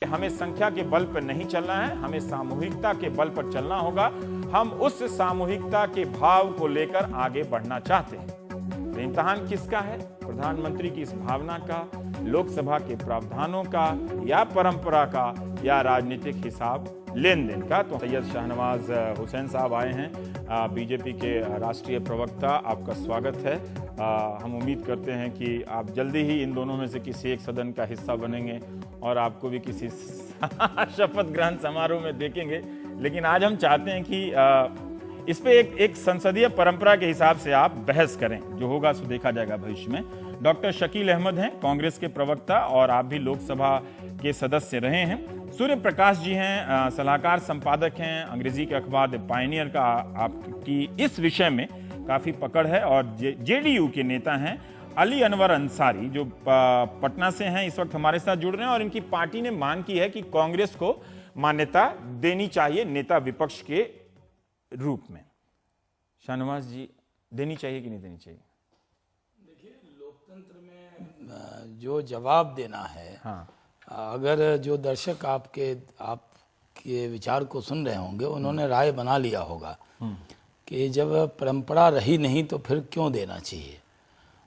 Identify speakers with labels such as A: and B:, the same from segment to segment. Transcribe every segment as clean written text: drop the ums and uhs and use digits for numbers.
A: हमें संख्या के बल पर नहीं चलना है, हमें सामूहिकता के बल पर चलना होगा। हम उस सामूहिकता के भाव को लेकर आगे बढ़ना चाहते हैं। तो इम्तिहान किसका है? प्रधानमंत्री की इस भावना का, लोकसभा के प्रावधानों का, या परंपरा का, या राजनीतिक हिसाब लेन देन का। तो सैयद शाहनवाज हुसैन साहब आए हैं, बीजेपी के राष्ट्रीय प्रवक्ता, आपका स्वागत है। हम उम्मीद करते हैं कि आप जल्दी ही इन दोनों में से किसी एक सदन का हिस्सा बनेंगे और आपको भी किसी शपथ ग्रहण समारोह में देखेंगे। लेकिन आज हम चाहते हैं कि इस पे एक संसदीय परंपरा के हिसाब से आप बहस करें। जो होगा सो देखा जाएगा भविष्य में। डॉक्टर शकील अहमद हैं, कांग्रेस के प्रवक्ता, और आप भी लोकसभा के सदस्य रहे हैं। सूर्य प्रकाश जी हैं, सलाहकार संपादक हैं, अंग्रेजी के अखबार द पायनियर का आपकी इस विषय में काफी पकड़ है, और जेडीयू के नेता हैं अली अनवर अंसारी, जो पटना से हैं, इस वक्त हमारे साथ जुड़ रहे हैं। और इनकी पार्टी ने मांग की है कि कांग्रेस को मान्यता देनी चाहिए नेता विपक्ष के रूप में। शाहनवाज जी, देनी चाहिए कि नहीं देनी चाहिए?
B: देखिए, लोकतंत्र में जो जवाब देना है,
A: हाँ,
B: अगर जो दर्शक आपके विचार को सुन रहे होंगे, उन्होंने राय बना लिया होगा कि जब परंपरा रही नहीं तो फिर क्यों देना चाहिए।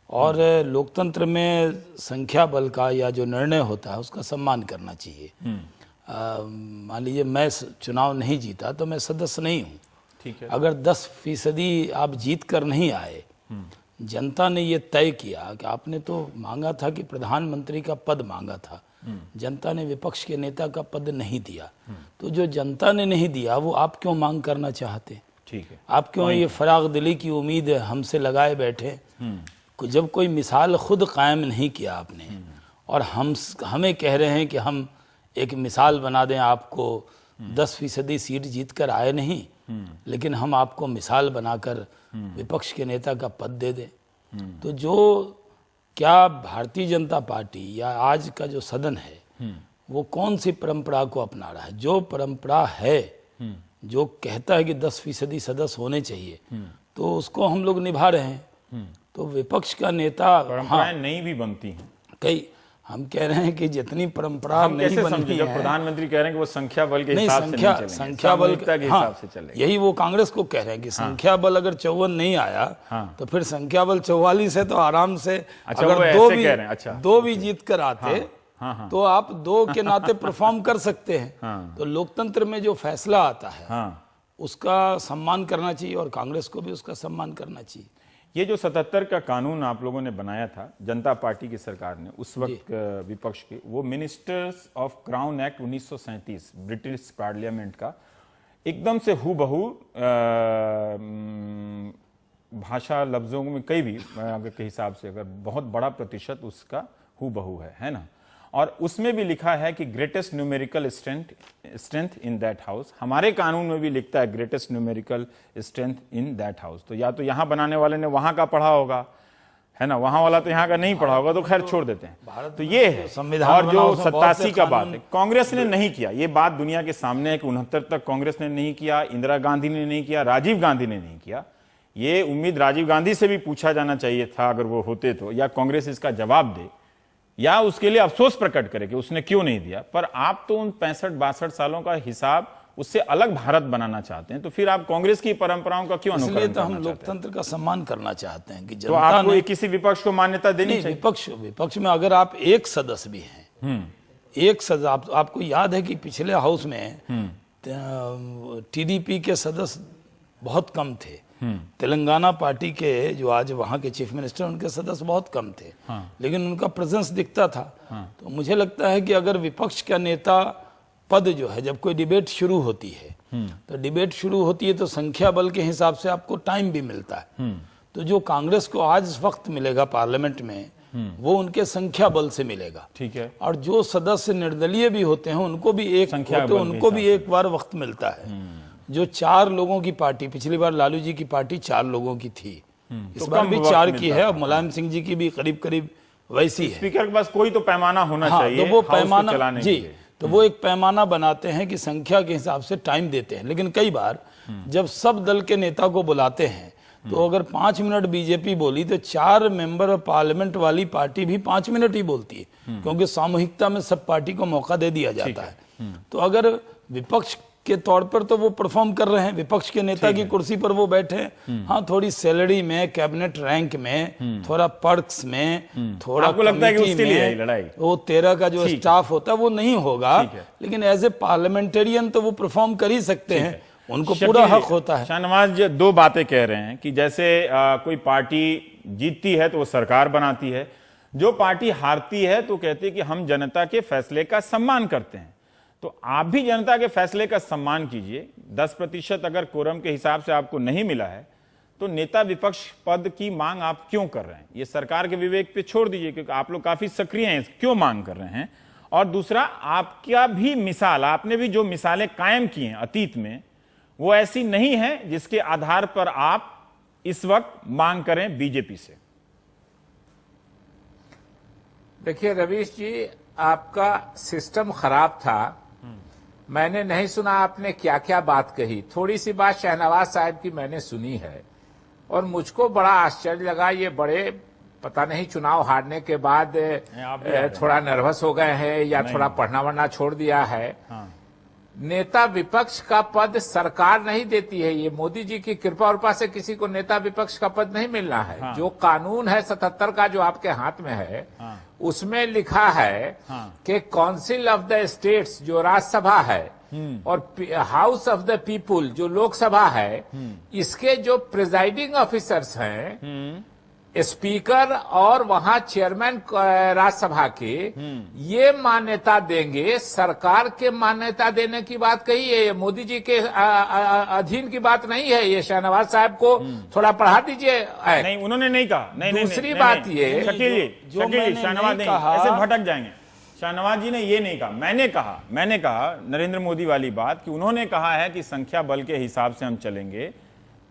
B: और लोकतंत्र में संख्या बल का या जो निर्णय होता है उसका सम्मान करना चाहिए। मान लीजिए मैं चुनाव नहीं जीता तो मैं सदस्य नहीं हूँ,
A: ठीक है।
B: अगर 10% आप जीत कर नहीं आए, जनता ने ये तय किया कि आपने तो मांगा था कि प्रधानमंत्री का पद मांगा था, जनता ने विपक्ष के नेता का पद नहीं दिया, तो जो जनता ने नहीं दिया वो आप क्यों मांग करना चाहते?
A: ठीक है।
B: आप क्यों ये फराग दिली की उम्मीद हमसे लगाए बैठे? जब कोई मिसाल खुद कायम नहीं किया आपने, और हमें कह रहे हैं कि हम एक मिसाल बना दें आपको, 10% सीट जीत कर आए नहीं, लेकिन हम आपको मिसाल बनाकर विपक्ष के नेता का पद दे दें। तो जो क्या भारतीय जनता पार्टी या आज का जो सदन है वो कौन सी परंपरा को अपना रहा है? जो परंपरा है, जो कहता है कि 10% सदस्य होने चाहिए, तो उसको हम लोग निभा रहे हैं। तो विपक्ष का नेता,
A: परंपराएं नई भी बनती हैं
B: कई, हम कह रहे हैं कि जितनी परंपरा
A: हम कैसे
B: नहीं
A: समझे
B: बनती
A: जब
B: है,
A: प्रधानमंत्री कह रहे हैं कि वो संख्या बल के
B: नहीं,
A: हिसाब से नहीं चलेंगे,
B: संख्या बल
A: सामूहिकता के हिसाब से चलेंगे।
B: यही वो कांग्रेस को कह रहे हैं कि संख्या बल अगर 54 नहीं आया, तो फिर संख्या बल 44 है, तो आराम से
A: अच्छा,
B: अगर
A: वो ऐसे कह रहे हैं। अच्छा,
B: दो भी जीत कर आते, तो आप 2 के नाते परफॉर्म कर सकते हैं। तो लोकतंत्र में जो फैसला आता है उसका सम्मान करना चाहिए, और कांग्रेस को भी उसका सम्मान करना चाहिए।
A: ये जो 77 का कानून आप लोगों ने बनाया था, जनता पार्टी की सरकार ने, उस वक्त विपक्ष के, वो ministers of crown act 1937 British parliament का एकदम से हूबहू भाषा लफ्जों में कई भी के हिसाब से अगर बहुत बड़ा प्रतिशत उसका हूबहू है ना। और उसमें भी लिखा है कि greatest numerical strength in that house. हमारे कानून में भी लिखता है greatest numerical strength in that house. तो या तो यहां बनाने वाले ने वहां का पढ़ा होगा, है ना, वहां वाला तो यहाँ का नहीं पढ़ा होगा, तो खैर छोड़ देते हैं। तो ये है संविधान। और जो 87 का बात है, कांग्रेस ने नहीं किया, ये बात दुनिया के सामने है कि 69 तक कांग्रेस ने नहीं किया, इंदिरा गांधी ने नहीं किया, राजीव गांधी ने नहीं किया। ये उम्मीद राजीव गांधी से भी पूछा जाना चाहिए था अगर वो होते तो, या कांग्रेस इसका जवाब दे या उसके लिए अफसोस प्रकट करे कि उसने क्यों नहीं दिया। पर आप तो उन 65-62 सालों का हिसाब, उससे अलग भारत बनाना चाहते हैं, तो फिर आप कांग्रेस की परंपराओं का क्यों अनुकरण करना चाहते हैं?
B: इसलिए तो हम लोकतंत्र का सम्मान करना चाहते हैं कि
A: तो आपको किसी विपक्ष को मान्यता देनी चाहिए।
B: विपक्ष में अगर आप एक सदस्य भी हैं, एक सदस्य, आपको याद है कि पिछले हाउस में टीडीपी के सदस्य बहुत कम थे, तेलंगाना पार्टी के जो आज वहाँ के चीफ मिनिस्टर, उनके सदस्य बहुत कम थे, लेकिन उनका प्रेजेंस दिखता था। तो मुझे लगता है कि अगर विपक्ष का नेता पद जो है, जब कोई डिबेट शुरू होती है, तो डिबेट शुरू होती है तो संख्या बल के हिसाब से आपको टाइम भी मिलता है। तो जो कांग्रेस को आज वक्त मिलेगा पार्लियामेंट में, वो उनके संख्या बल से मिलेगा, ठीक है। और जो सदस्य निर्दलीय भी होते हैं उनको भी एक बार वक्त मिलता है। जो 4 लोगों की पार्टी, पिछली बार लालू जी की पार्टी 4 लोगों की थी, इस बार भी 4 की है, और मुलायम सिंह जी की भी करीब करीब वैसी है।
A: स्पीकर के पास कोई तो पैमाना होना चाहिए,
B: तो वो पैमाना जी, तो वो एक पैमाना बनाते हैं कि संख्या के हिसाब से टाइम देते हैं। लेकिन कई बार जब सब दल के नेता को बुलाते हैं तो अगर 5 मिनट बीजेपी बोली तो 4 मेंबर ऑफ पार्लियामेंट वाली पार्टी भी 5 मिनट ही बोलती है, क्योंकि सामूहिकता में सब पार्टी को मौका दे दिया जाता है। तो अगर विपक्ष के तौर पर तो वो परफॉर्म कर रहे हैं, विपक्ष के नेता की कुर्सी पर वो बैठे हैं। हाँ, थोड़ी सैलरी में, कैबिनेट रैंक में, थोड़ा पर्क्स में, थोड़ा
A: आपको लगता है कि
B: कमिटी
A: उसके लिए
B: में,
A: है लड़ाई?
B: वो 13 का जो स्टाफ होता है वो नहीं होगा, लेकिन एज ए पार्लियामेंटेरियन तो वो परफॉर्म कर ही सकते हैं, उनको पूरा हक होता है।
A: शाहनवाज दो बातें कह रहे हैं कि जैसे कोई पार्टी जीतती है तो वो सरकार बनाती है, जो पार्टी हारती है तो कहती है कि हम जनता के फैसले का सम्मान करते हैं। तो आप भी जनता के फैसले का सम्मान कीजिए। 10% अगर कोरम के हिसाब से आपको नहीं मिला है तो नेता विपक्ष पद की मांग आप क्यों कर रहे हैं? ये सरकार के विवेक पे छोड़ दीजिए, क्योंकि आप लोग काफी सक्रिय हैं, क्यों मांग कर रहे हैं? और दूसरा, आपका भी मिसाल, आपने भी जो मिसालें कायम की हैं अतीत में, वो ऐसी नहीं है जिसके आधार पर आप इस वक्त मांग करें बीजेपी से।
C: देखिए रवीश जी, आपका सिस्टम खराब था। मैंने नहीं सुना आपने क्या क्या बात कही। थोड़ी सी बात शहनवाज साहब की मैंने सुनी है और मुझको बड़ा आश्चर्य लगा। ये बड़े पता नहीं चुनाव हारने के बाद थोड़ा नर्वस हो गए हैं या थोड़ा पढ़ना वढ़ना छोड़ दिया है।
A: हाँ।
C: नेता विपक्ष का पद सरकार नहीं देती है, ये मोदी जी की कृपा उर्पा से किसी को नेता विपक्ष का पद नहीं मिलना है।
A: हाँ।
C: जो कानून है 77 का जो आपके हाथ में है,
A: हाँ।
C: उसमें लिखा है कि काउंसिल ऑफ द स्टेट्स जो राज्यसभा है और हाउस ऑफ द पीपुल जो लोकसभा है, इसके जो प्रिजाइडिंग ऑफिसर्स हैं, स्पीकर और वहां चेयरमैन राज्यसभा के, ये मान्यता देंगे। सरकार के मान्यता देने की बात कही है, ये मोदी जी के अधीन की बात नहीं है। ये शहनवाज साहब को थोड़ा पढ़ा दीजिए।
A: नहीं, उन्होंने नहीं कहा। नहीं,
C: दूसरी बात ये
A: शकील जी, शाहनवाज नहीं, ऐसे भटक जाएंगे। शाहनवाज जी ने ये नहीं कहा, मैंने कहा नरेंद्र मोदी वाली बात कि उन्होंने कहा है कि संख्या बल के हिसाब से हम चलेंगे,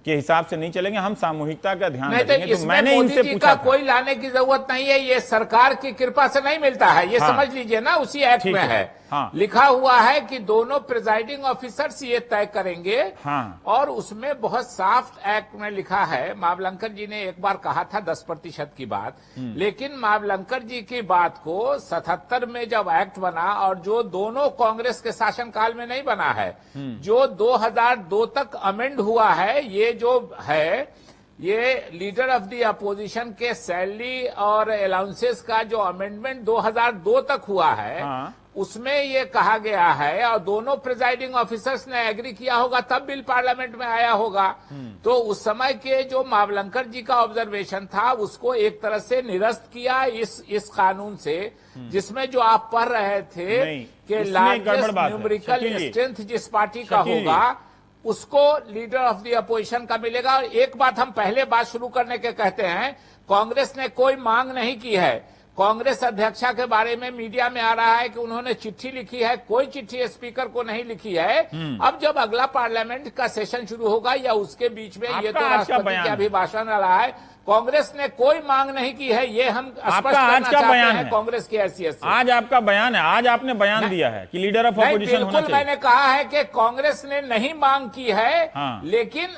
A: के हिसाब से नहीं चलेंगे, हम सामूहिकता का ध्यान रखेंगे। तो मैंने इनसे पूछा था,
C: कोई लाने की जरूरत नहीं है, ये सरकार की कृपा से नहीं मिलता है, ये समझ लीजिए ना, उसी एक्ट में है।
A: हाँ।
C: लिखा हुआ है कि दोनों प्रिजाइडिंग ऑफिसर्स ये तय करेंगे।
A: हाँ।
C: और उसमें बहुत साफ एक्ट में लिखा है। मावलंकर जी ने एक बार कहा था 10% की बात, लेकिन मावलंकर जी की बात को 77 में जब एक्ट बना, और जो दोनों कांग्रेस के शासनकाल में नहीं बना है, जो 2002 तक अमेंड हुआ है, ये जो है, ये लीडर ऑफ द अपोजिशन के सैलरी और अलाउंसेस का जो अमेंडमेंट 2002 तक हुआ है,
A: हाँ।
C: उसमें ये कहा गया है, और दोनों प्रिजाइडिंग ऑफिसर्स ने एग्री किया होगा, तब बिल पार्लियामेंट में आया होगा। तो उस समय के जो मावलंकर जी का ऑब्जर्वेशन था, उसको एक तरह से निरस्त किया इस कानून से, जिसमें जो आप पढ़ रहे थे कि लार्जेस्ट न्यूमेरिकल स्ट्रेंथ जिस पार्टी का होगा उसको लीडर ऑफ द अपोजिशन का मिलेगा। और एक बात हम पहले बात शुरू करने के कहते हैं, कांग्रेस ने कोई मांग नहीं की है। कांग्रेस अध्यक्षा के बारे में मीडिया में आ रहा है कि उन्होंने चिट्ठी लिखी है, कोई चिट्ठी स्पीकर को नहीं लिखी है। अब जब अगला पार्लियामेंट का सेशन शुरू होगा या उसके बीच में, ये तो राष्ट्रपति का भी भाषण आ रहा है, कांग्रेस ने कोई मांग नहीं की है, ये हम स्पष्ट करना चाहते हैं कांग्रेस की हैसियत से।
A: आज आपका बयान है, आज आपने बयान दिया है कि लीडर ऑफ अपोजिशन होना चाहिए।
C: मैंने कहा है कि कांग्रेस ने नहीं मांग की है।
A: हाँ।
C: लेकिन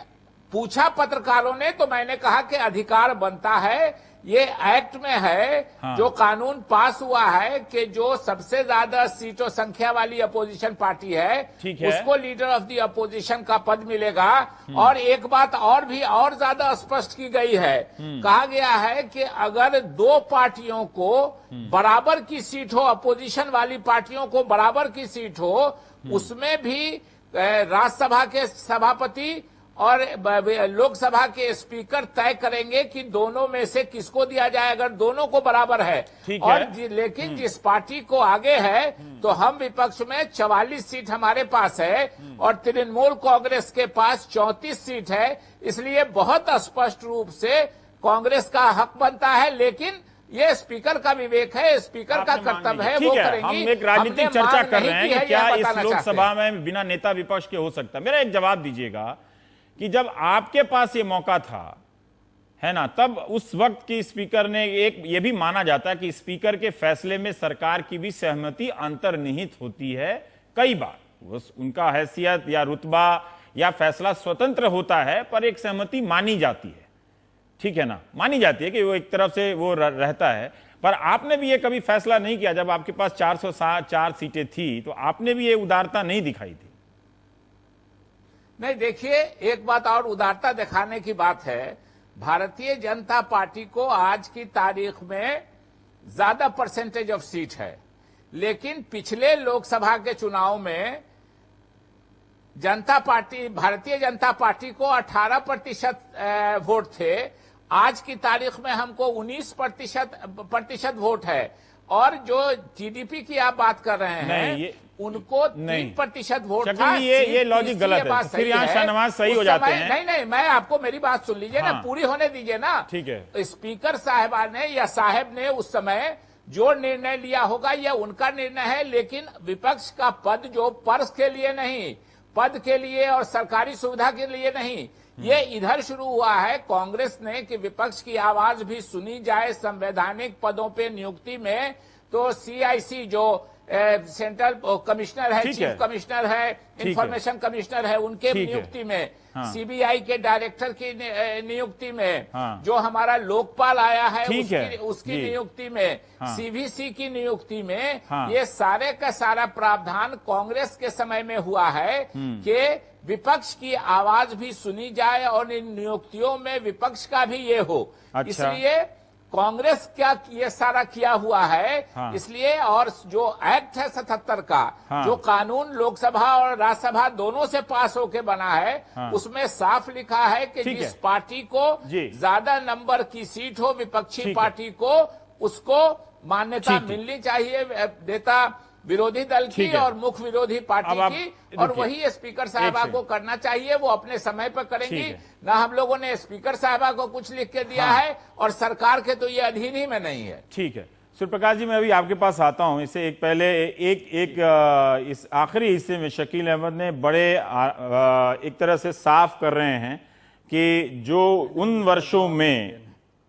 C: पूछा पत्रकारों ने, तो मैंने कहा कि अधिकार बनता है, ये एक्ट में है।
A: हाँ। जो
C: कानून पास हुआ है कि जो सबसे ज्यादा सीटों संख्या वाली अपोजिशन पार्टी है, उसको लीडर ऑफ द अपोजिशन का पद मिलेगा। और एक बात और भी और ज्यादा स्पष्ट की गई है, कहा गया है कि अगर दो पार्टियों को बराबर की सीट हो, अपोजिशन वाली पार्टियों को बराबर की सीट हो, उसमें भी राज्यसभा के सभापति और लोकसभा के स्पीकर तय करेंगे कि दोनों में से किसको दिया जाए, अगर दोनों को बराबर है। और लेकिन जिस पार्टी को आगे है, तो हम विपक्ष में 44 सीट हमारे पास है और तृणमूल कांग्रेस के पास 34 सीट है। इसलिए बहुत स्पष्ट रूप से कांग्रेस का हक बनता है, लेकिन ये स्पीकर का विवेक है, स्पीकर का कर्तव्य है, वो करेंगी।
A: हम एक राजनीतिक चर्चा कर रहे हैं कि क्या इस लोकसभा में बिना नेता विपक्ष के हो सकता है। मेरा एक जवाब दीजिएगा कि जब आपके पास ये मौका था, है ना, तब उस वक्त की स्पीकर ने ये भी माना जाता है कि स्पीकर के फैसले में सरकार की भी सहमति अंतर्निहित होती है। कई बार उनका हैसियत या रुतबा या फैसला स्वतंत्र होता है पर एक सहमति मानी जाती है, ठीक है ना, मानी जाती है कि वो एक तरफ से वो रहता है। पर आपने भी ये कभी फैसला नहीं किया, जब आपके पास 404 सीटें थी तो आपने भी ये उदारता नहीं दिखाई थी।
C: नहीं, देखिए, एक बात और उदारता दिखाने की बात है, भारतीय जनता पार्टी को आज की तारीख में ज्यादा परसेंटेज ऑफ सीट है, लेकिन पिछले लोकसभा के चुनाव में भारतीय जनता पार्टी को 18% वोट थे। आज की तारीख में हमको 19% वोट है, और जो जीडीपी की आप बात कर रहे हैं उनको 3% वोट था।
A: ये लॉजिक गलत है, फिर यहाँ शाहनवाज सही हो जाते हैं।
C: नहीं, मैं आपको मेरी बात सुन लीजिए ना, पूरी होने दीजिए ना।
A: ठीक है।
C: स्पीकर साहिबा ने या साहब ने उस समय जो निर्णय लिया होगा यह उनका निर्णय है, लेकिन विपक्ष का पद जो पर्स के लिए नहीं, पद के लिए और सरकारी सुविधा के लिए नहीं, ये इधर शुरू हुआ है कांग्रेस ने कि विपक्ष की आवाज भी सुनी जाए संवैधानिक पदों पे नियुक्ति में। तो सीआईसी जो सेंट्रल कमिश्नर है, चीफ कमिश्नर है, इंफॉर्मेशन कमिश्नर है, उनके नियुक्ति में, सीबीआई के डायरेक्टर की नियुक्ति में, जो हमारा लोकपाल आया है उसकी नियुक्ति में, सीवीसी की नियुक्ति में, ये सारे का सारा प्रावधान कांग्रेस के समय में हुआ है कि विपक्ष की आवाज भी सुनी जाए और इन नियुक्तियों में विपक्ष का भी ये हो।
A: अच्छा।
C: इसलिए कांग्रेस क्या ये सारा किया हुआ है। इसलिए, और जो एक्ट है 77 का, जो कानून लोकसभा और राज्यसभा दोनों से पास होके बना है, उसमें साफ लिखा है कि जिस पार्टी को ज्यादा नंबर की सीट हो विपक्षी पार्टी को, उसको मान्यता मिलनी चाहिए नेता विरोधी दल की और मुख्य विरोधी पार्टी की, और वही स्पीकर साहबा को करना चाहिए। वो अपने समय पर करेंगी ना, हम लोगों ने स्पीकर साहबा को कुछ लिख के दिया है और सरकार के तो ये अधीन ही में नहीं है।
A: ठीक है सूर्य प्रकाश जी, मैं अभी आपके पास आता हूं। इससे एक पहले इस आखिरी हिस्से में शकील अहमद ने बड़े एक तरह से साफ कर रहे हैं कि जो उन वर्षों में,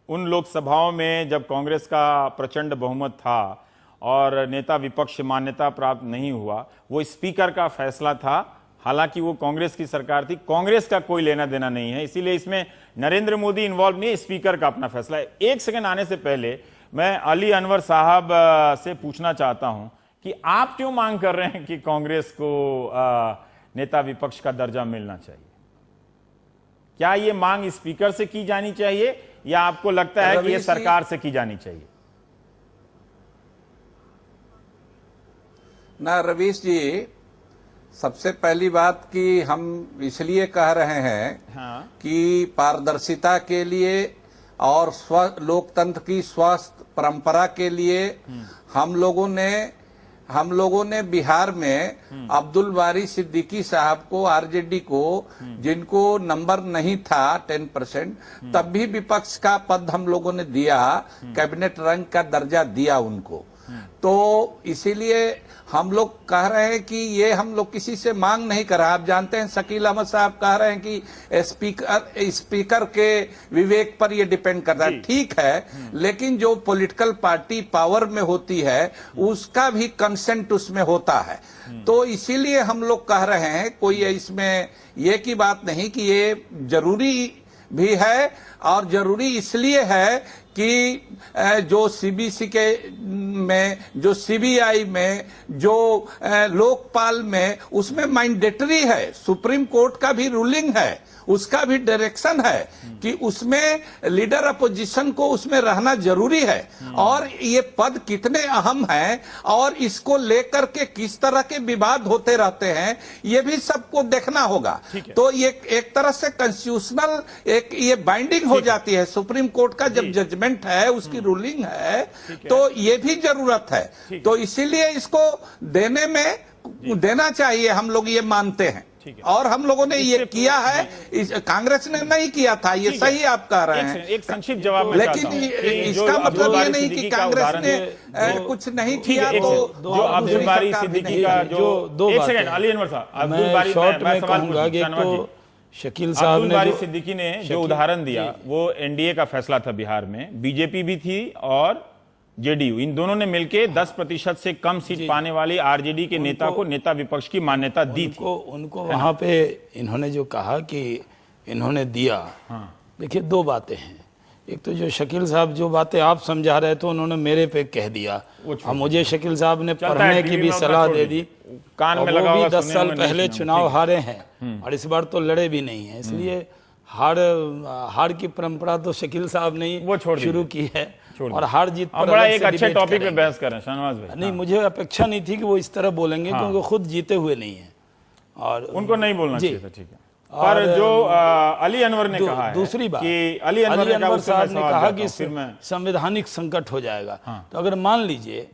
A: उन लोकसभाओं में जब कांग्रेस का प्रचंड बहुमत था और नेता विपक्ष मान्यता प्राप्त नहीं हुआ, वो स्पीकर का फैसला था। हालांकि वो कांग्रेस की सरकार थी, कांग्रेस का कोई लेना देना नहीं है, इसीलिए इसमें नरेंद्र मोदी इन्वॉल्व नहीं है, स्पीकर का अपना फैसला है। एक सेकंड आने से पहले मैं अली अनवर साहब से पूछना चाहता हूं कि आप क्यों मांग कर रहे हैं कि कांग्रेस को नेता विपक्ष का दर्जा मिलना चाहिए? क्या ये मांग स्पीकर से की जानी चाहिए या आपको लगता है कि ये सरकार से की जानी चाहिए?
D: ना रवीश जी, सबसे पहली बात कि हम इसलिए कह रहे हैं कि पारदर्शिता के लिए और लोकतंत्र की स्वस्थ परंपरा के लिए हम लोगों ने बिहार में अब्दुल बारी सिद्दीकी साहब को, आरजेडी को, जिनको नंबर नहीं था 10%, तब भी विपक्ष का पद हम लोगों ने दिया, कैबिनेट रैंक का दर्जा दिया उनको। तो इसीलिए हम लोग कह रहे हैं कि ये हम लोग किसी से मांग नहीं कर रहे। आप जानते हैं शकील अहमद साहब कह रहे हैं कि स्पीकर के विवेक पर ये डिपेंड करता है। ठीक है, लेकिन जो पॉलिटिकल पार्टी पावर में होती है उसका भी कंसेंट उसमें होता है। तो इसीलिए हम लोग कह रहे हैं, कोई इसमें ये की बात नहीं कि ये जरूरी भी है, और जरूरी इसलिए है कि जो सीबीसी के में, जो सीबीआई में, जो लोकपाल में, उसमें मैंडेटरी है, सुप्रीम कोर्ट का भी रूलिंग है, उसका भी डायरेक्शन है कि उसमें लीडर अपोजिशन को उसमें रहना जरूरी है। और ये पद कितने अहम हैं और इसको लेकर के किस तरह के विवाद होते रहते हैं, ये भी सबको देखना होगा। तो ये एक तरह से कॉन्स्टिट्यूशनल एक ये बाइंडिंग हो जाती है। सुप्रीम कोर्ट का जब जजमेंट है, उसकी रूलिंग है, तो ये भी जरूरत है। तो इसीलिए इसको देना चाहिए, हम लोग ये मानते हैं। और हम लोगों ने ये किया है, कांग्रेस ने नहीं किया था, ये सही आप कह रहे हैं।
A: एक संक्षिप्त जवाब,
D: लेकिन इसका मतलब ये नहीं कि कांग्रेस ने कुछ नहीं किया। तो
A: जो अब्दुल बारी सिद्दीकी का जो एक सेकंड, अली अनवर साहब, अब्दुल बारी
B: शकील साहब ने,
A: बारी सिद्दीकी ने जो उदाहरण दिया वो एनडीए का फैसला था। बिहार में बीजेपी भी थी और जेडीयू, इन दोनों ने मिलके 10% से कम सीट पाने वाली आरजेडी के नेता को नेता विपक्ष की मान्यता दी थी।
B: उनको वहां पे इन्होंने जो कहा कि इन्होंने दिया, देखिए दो बातें हैं। एक तो जो शकील साहब जो बातें आप समझा रहे थे उन्होंने मेरे पे कह दिया, और मुझे शकील साहब ने पढ़ने की भी सलाह दे दी।
A: कान में लगा हुआ
B: 10 साल पहले चुनाव हारे हैं और इस बार तो लड़े भी नहीं है, इसलिए हार की परंपरा तो शकील साहब ने शुरू की है और हार जीत पर
A: बड़ा एक अच्छे टॉपिक पे बहस कर रहे हैं शाहनवाज भाई।
B: नहीं, मुझे अपेक्षा नहीं थी कि वो इस तरह बोलेंगे क्योंकि खुद जीते हुए नहीं है और
A: उनको नहीं बोलना चाहिए था, ठीक है। पर जो अली अनवर ने कहा है,
B: दूसरी बात
A: कि अली अनवर
B: साहब ने कहा कि संवैधानिक संकट हो जाएगा, तो अगर मान लीजिए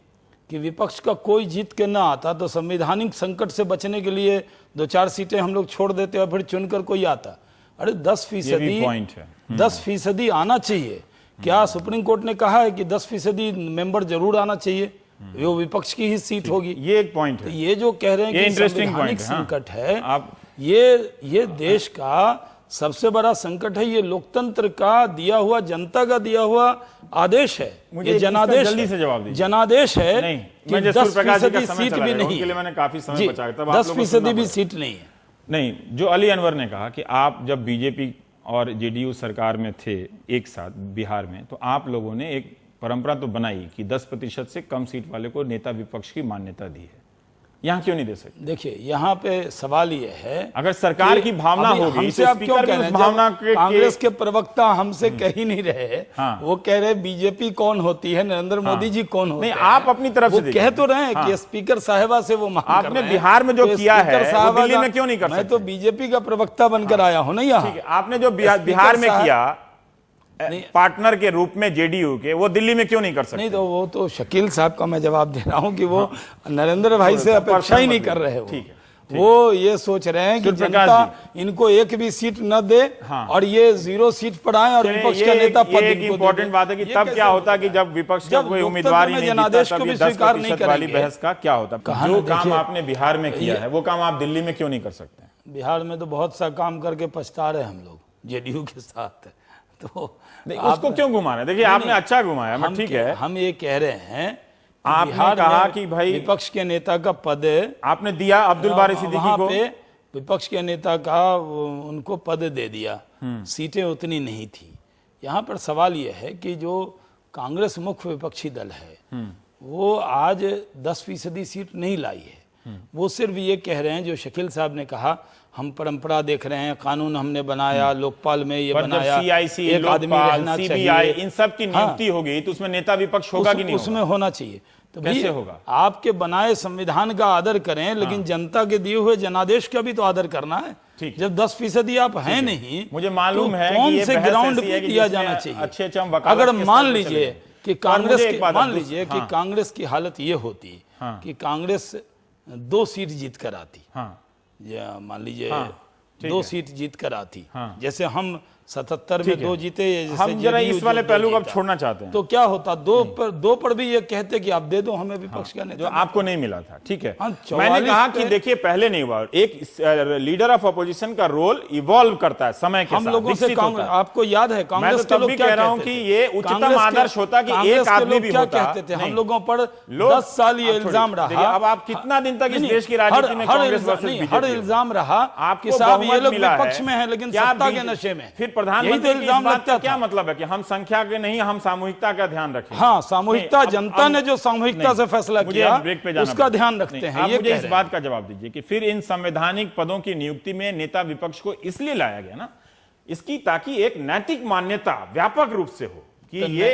B: कि विपक्ष का कोई जीत के ना आता तो संवैधानिक संकट से बचने के लिए 2-4 सीटें हम लोग छोड़ देते और फिर चुनकर कोई आता। अरे 10% आना चाहिए। क्या सुप्रीम कोर्ट ने कहा है कि 10% मेंबर जरूर आना चाहिए, वो विपक्ष की ही सीट होगी?
A: ये एक पॉइंट है।
B: ये जो कह रहे हैं कि संवैधानिक संकट है, ये देश का सबसे बड़ा संकट है। ये लोकतंत्र का दिया हुआ, जनता का दिया हुआ आदेश है, ये जनादेश,
A: जल्दी से जवाब दीजिए।
B: जनादेश है
A: नहीं,
B: कि
A: मैं
B: 10% सीट भी नहीं है,
A: मैंने काफी समय बचाया, तब
B: 10% भी सीट नहीं है।
A: नहीं, जो अली अनवर ने कहा कि आप जब बीजेपी और जेडीयू सरकार में थे एक साथ बिहार में, तो आप लोगों ने एक परंपरा तो बनाई कि 10% से कम सीट वाले को नेता विपक्ष की मान्यता दी है, यहाँ क्यों नहीं दे सकते?
B: देखिए, यहाँ पे सवाल ये है,
A: अगर सरकार की भावना होगी
B: हमसे आप क्यों कह रहे हैं?
A: भावना
B: कांग्रेस के प्रवक्ता हमसे कह ही नहीं रहे, वो कह रहे बीजेपी कौन होती है, नरेंद्र मोदी जी कौन होते हैं।
A: आप अपनी तरफ से
B: कह तो रहे हैं कि स्पीकर साहिबा से वो मांग
A: आपने बिहार में जो किया है वो दिल्ली में क्यों नहीं कर सकते?
B: मैं तो बीजेपी का प्रवक्ता बनकर आया हूं ना यहाँ।
A: आपने जो बिहार में किया पार्टनर के रूप में जेडीयू के, वो दिल्ली में क्यों नहीं कर सकते?
B: नहीं, तो वो तो शकील साहब का मैं जवाब दे रहा हूं कि वो नरेंद्र भाई से अपेक्षा ही नहीं कर रहे हैं। ठीक है, वो ये सोच रहे हैं कि जनता इनको एक भी सीट न दे और ये 0 सीट पर आए और विपक्ष का नेता पद।
A: एक इंपॉर्टेंट बात है कि तब क्या होता कि जब विपक्ष का कोई उम्मीदवार ही नहीं
B: जनादेश को भी स्वीकार नहीं करेंगे
A: वाली बहस का क्या होता? जो काम आपने बिहार में किया है वो काम आप दिल्ली में क्यों नहीं कर सकते?
B: बिहार में तो बहुत सा काम करके पछता रहे हम लोग जेडीयू के साथ, तो
A: उसको क्यों घुमा रहे? देखिए, आपने अच्छा घुमाया, मैं ठीक है।
B: हम ये कह रहे हैं,
A: आपने कहा कि भाई
B: विपक्ष के नेता का पद
A: आपने दिया अब्दुल बारी सिद्दीकी को,
B: विपक्ष के नेता का उनको पद दे दिया, सीटें उतनी नहीं थी। यहाँ पर सवाल यह है कि जो कांग्रेस मुख्य विपक्षी दल है वो आज 10% सीट नहीं लाई है। वो सिर्फ ये कह रहे हैं, जो शकील साहब ने कहा, हम परंपरा देख रहे हैं, कानून हमने बनाया, लोकपाल में ये बनाया,
A: CIC,
B: एक आदमी रहना चाहिए,
A: इन सब की नियुक्ति हो गई, तो उसमें नेता विपक्ष होगा कि नहीं?
B: उसमें होना चाहिए। तो
A: कैसे होगा?
B: आपके बनाए संविधान का आदर करें, लेकिन जनता के दिए हुए जनादेश का भी तो आदर करना है। जब 10% आप हैं नहीं,
A: मुझे मालूम है
B: कौन से ग्राउंड पे दिया जाना चाहिए? अगर मान लीजिए कि कांग्रेस की हालत ये होती कि कांग्रेस 2 सीट जीत कर आती, मान लीजिए 2 सीट जीत कर आती, जैसे हम 77 में 2 जीते,
A: हम जरा इस वाले पहलू को अब छोड़ना चाहते हैं,
B: तो क्या होता? 2 पर भी ये कहते कि आप दे दो हमें विपक्ष का नेता,
A: जो आपको नहीं मिला था। ठीक है, मैंने कहा कि देखिए, पहले नहीं हुआ, एक लीडर ऑफ अपोजिशन का रोल इवॉल्व करता है समय के साथ,
B: हम लोगों से आपको याद है कांग्रेस
A: के लोग कह रहा हूं कि ये उच्चतम आदर्श होता कि एक आदमी भी होता।
B: कहते थे हम लोगों पर 10 साल ये इल्जाम रहा।
A: अब आप कितना दिन तक इस देश की राजनीति में कांग्रेस वर्सेस बीजेपी,
B: हर इल्जाम रहा कि साहब ये लोग विपक्ष में है लेकिन सत्ता के नशे में।
A: फिर प्रधानमंत्री की इस बात का क्या मतलब है कि हम संख्या के नहीं, हम सामूहिकता का ध्यान रखें?
B: हाँ, सामूहिकता, जनता ने जो सामूहिकता से फैसला किया उसका ध्यान रखते हैं।
A: ये मुझे इस बात का जवाब दीजिए कि फिर इन संवैधानिक पदों की नियुक्ति में नेता विपक्ष को इसलिए लाया गया ना, इसकी ताकि एक नैतिक मान्यता व्यापक रूप से हो कि ये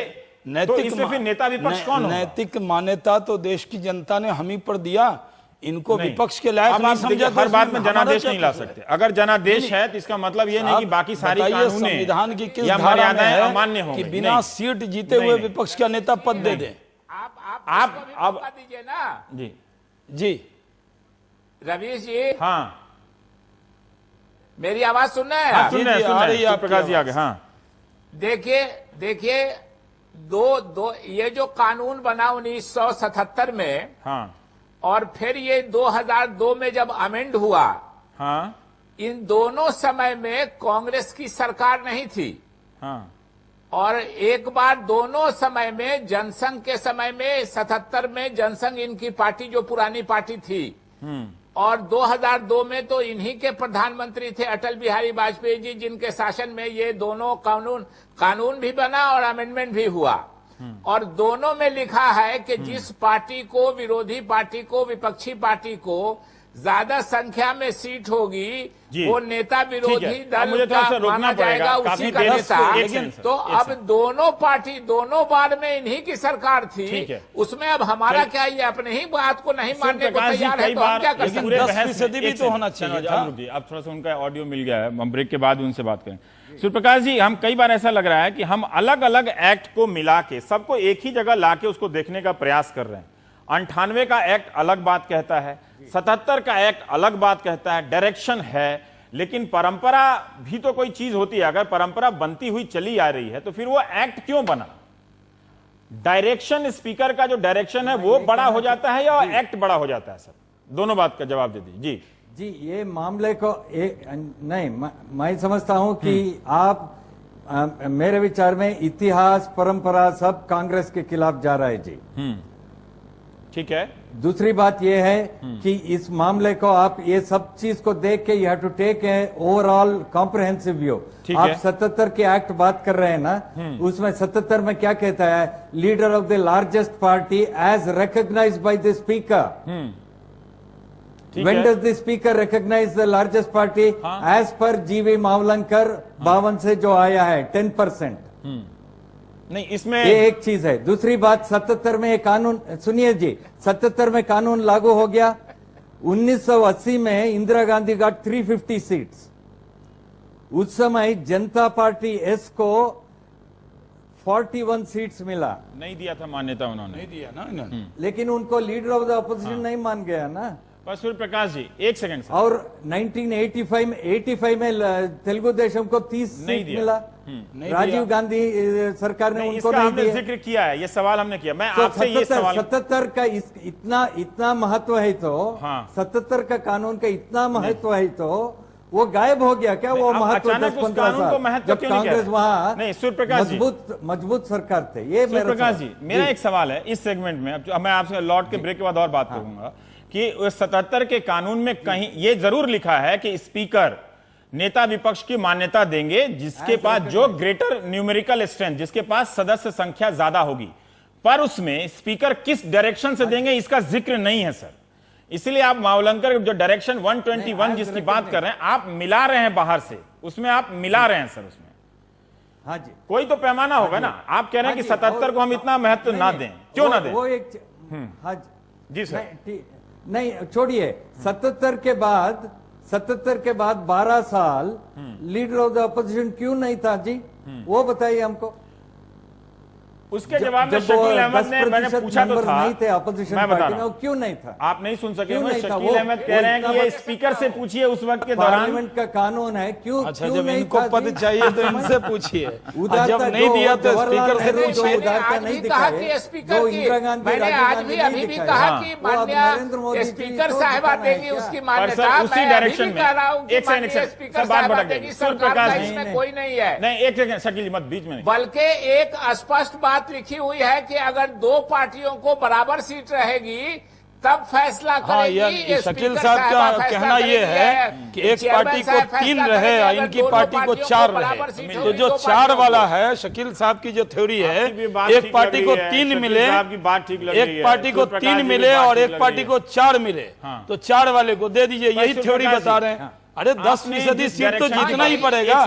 A: नैतिक, तो इसमें फिर नेता विपक्ष कौन होगा?
B: नैतिक मान्यता तो देश की जनता ने हम ही पर दिया, इनको विपक्ष के लायक नहीं समझा।
A: हर बात में जनादेश नहीं ला सकते। अगर जनादेश है तो इसका मतलब ये नहीं कि बाकी सारी कानूनें,
B: संविधान की किस
A: मर्यादाएं अमान्य होंगी
B: कि बिना सीट जीते हुए विपक्ष का नेता पद दे दें।
C: आप दीजिए ना
B: जी
C: रवीश जी।
A: हाँ,
C: मेरी आवाज सुन रहे हैं?
A: सुन रहे हैं प्रकाश जी, आगे। हाँ,
C: देखिए दो ये जो कानून बना 1977 में,
A: हाँ,
C: और फिर ये 2002 में जब अमेंड हुआ,
A: हाँ,
C: इन दोनों समय में कांग्रेस की सरकार नहीं थी।
A: हाँ,
C: और एक बार दोनों समय में, जनसंघ के समय में 77 में जनसंघ इनकी पार्टी जो पुरानी पार्टी थी, और 2002 में तो इन्हीं के प्रधानमंत्री थे अटल बिहारी वाजपेयी जी, जिनके शासन में ये दोनों कानून भी बना और अमेंडमेंट भी हुआ। और दोनों में लिखा है कि जिस पार्टी को, विरोधी पार्टी को, विपक्षी पार्टी को ज्यादा संख्या में सीट होगी वो नेता विरोधी दल का माना जाएगा, उसी का नेता। तो अब दोनों बार में इन्हीं की सरकार थी, उसमें अब हमारा क्या, ये अपने ही बात को नहीं मानने को तैयार है, तो हम क्या कर सकते हैं?
B: 10% भी तो होना चाहिए था।
A: अब थोड़ा सा उनका ऑडियो मिल गया है, हम ब्रेक के बाद उनसे बात करें। सूर्यप्रकाश जी, हम कई बार ऐसा लग रहा है कि हम अलग अलग एक्ट को मिला के सबको एक ही जगह लाके उसको देखने का प्रयास कर रहे हैं। 98 का एक्ट अलग बात कहता है, 77 का एक्ट अलग बात कहता है, डायरेक्शन है, लेकिन परंपरा भी तो कोई चीज होती है। अगर परंपरा बनती हुई चली आ रही है तो फिर वो एक्ट क्यों बना? डायरेक्शन, स्पीकर का जो डायरेक्शन है वो बड़ा हो जाता है या एक्ट बड़ा हो जाता है? सर, दोनों बात का जवाब दे दीजिए।
E: जी, ये मामले को नहीं, मैं समझता हूं कि आप मेरे विचार में इतिहास, परंपरा सब कांग्रेस के खिलाफ जा रहा है जी।
A: ठीक है।
E: दूसरी बात यह है कि इस मामले को आप ये सब चीज को देख के you have to take a overall comprehensive view. आप 77 के एक्ट बात कर रहे हैं ना, उसमें 77 में क्या कहता है? Leader of the largest party as recognized by the speaker. When does the speaker recognize the largest party? As per जीवी मावलंकर 52 से जो आया है 10%।
A: नहीं, इसमें
E: ये एक चीज है। दूसरी बात, 77 में एक कानून, सुनिए जी, 77 में कानून लागू हो गया। 1980 में इंदिरा गांधी गॉट 350 सीट्स। उस समय जनता पार्टी एस को 41 सीट्स मिला।
A: नहीं दिया था मान्यता उन्होंने,
B: नहीं दिया ना इन्होंने।
E: लेकिन उनको लीडर ऑफ द अपोजिशन नहीं मान गया ना।
A: पर सूर्यप्रकाश जी, एक सेकंड।
E: और 1985 में तेलुगु देशम को 30 सीट मिला। राजीव गांधी सरकार ने उनको नहीं दिया।
A: जिक्र किया है, ये सवाल हमने किया। मैं आपसे ये सवाल,
E: 77 का इतना महत्व है तो 77 का कानून का इतना महत्व है तो वो गायब हो गया क्या? वो महत्व 10-15 साल जब कांग्रेस वहां
A: नहीं, सूर्यप्रकाश जी
E: मजबूत सरकार थे। ये
A: सूर्यप्रकाश जी, मेरा एक सवाल है इस सेगमेंट में। अब मैं आपसे लौट के ब्रेक के बाद और बात करूंगा कि 77 के कानून में कहीं ये जरूर लिखा है कि स्पीकर नेता विपक्ष की मान्यता देंगे जिसके पास जो ग्रेटर न्यूमेरिकल स्ट्रेंथ, जिसके पास सदस्य संख्या ज्यादा होगी। पर उसमें स्पीकर किस डायरेक्शन से देंगे इसका जिक्र नहीं है सर। इसलिए आप मावलंकर जो डायरेक्शन 121 जिसकी बात कर रहे हैं, आप मिला रहे हैं बाहर से, उसमें आप मिला रहे हैं सर। उसमें
E: हाँ जी,
A: कोई तो पैमाना होगा ना। आप कह रहे हैं कि 77 को हम इतना महत्व ना दें, क्यों ना दें?
E: वो एक हाँ
A: जी सर,
E: नहीं छोड़िए। 77 के बाद 12 साल लीडर ऑफ द अपोजिशन क्यों नहीं था जी? वो बताइए हमको।
A: उसके जवाब में शकील अहमद ने, मैंने पूछा तो था,
E: नहीं थे अपोजिशन पार्टी में, क्यों नहीं था?
A: आप नहीं सुन सके। शकील अहमद कह रहे हैं कि ये स्पीकर से पूछिए उस वक्त के दौरान।
E: पार्लियामेंट का कानून है, क्यों?
B: अच्छा, जब इनको पद चाहिए तो इनसे पूछिए, जब नहीं दिया तो स्पीकर से पूछिए।
C: उदारता नहीं कहा कि स्पीकर की, मैंने आज भी अभी भी कहा कि माननीय स्पीकर साहिबा देगी उसकी मान्यता।
A: उसी डायरेक्शन में एक
C: स्पीकर साहिबा देगी, सरकार का इसमें कोई नहीं है।
A: नहीं, एक सेकंड शकील मत बीच में।
C: बल्कि एक स्पष्ट बात लिखी हुई है कि अगर दो पार्टियों को बराबर सीट रहेगी तब फैसला करेगी।
B: शकील साहब का कहना यह है कि एक पार्टी को 3 रहे, इनकी पार्टी को 4 रहे। तो जो 4 वाला है, शकील साहब की जो थ्योरी है, एक पार्टी को 3 मिले, एक पार्टी को 3 मिले और एक पार्टी को 4 मिले, तो 4 वाले को दे दीजिए। यही थ्योरी बता रहे हैं। अरे 10% सीट तो जीतना ही पड़ेगा।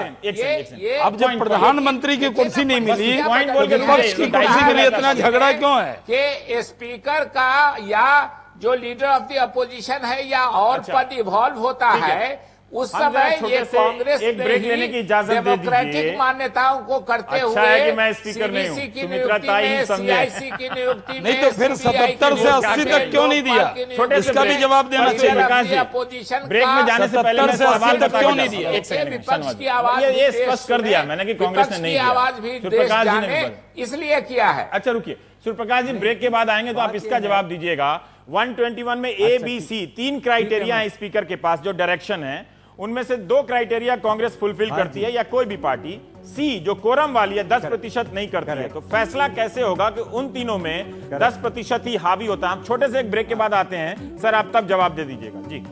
B: अब जब प्रधानमंत्री की कुर्सी नहीं मिली, विपक्ष की कुर्सी के लिए इतना झगड़ा क्यों है?
C: कि स्पीकर का या जो लीडर ऑफ द अपोजिशन है या और पद इवॉल्व होता है, उस समय ये कांग्रेस
A: एक ब्रेक लेने की इजाजत दे दीजिए।
C: डेमोक्रेटिक मान्यताओं को करते हुए
A: है कि मैं स्पीकर नहीं हूं, सुमित्रा ताई
C: CIC की नियुक्ति
B: नहीं तो फिर 77 से 80 तक क्यों नहीं दिया? इसका भी जवाब देना चाहिए।
C: अपोजिशन
A: ब्रेक में जाने से पहले
B: 77 से 80 तक क्यों नहीं दिया?
C: विपक्ष की आवाज
A: ये स्पष्ट कर दिया मैंने कि कांग्रेस ने नहीं दिया।
C: आवाज भी देश जाने इसलिए किया है।
A: अच्छा रुकिए सूर्यप्रकाश जी, ब्रेक के बाद आएंगे तो आप इसका जवाब दीजिएगा। 121 में A, B, C 3 क्राइटेरिया है स्पीकर के पास, जो डायरेक्शन है उनमें से 2 क्राइटेरिया कांग्रेस फुलफिल करती है या कोई भी पार्टी, सी जो कोरम वाली है 10% नहीं करती है, तो फैसला कैसे होगा कि उन तीनों में 10% ही हावी होता है? हम छोटे से एक ब्रेक के बाद आते हैं सर, आप तब जवाब दे दीजिएगा जी।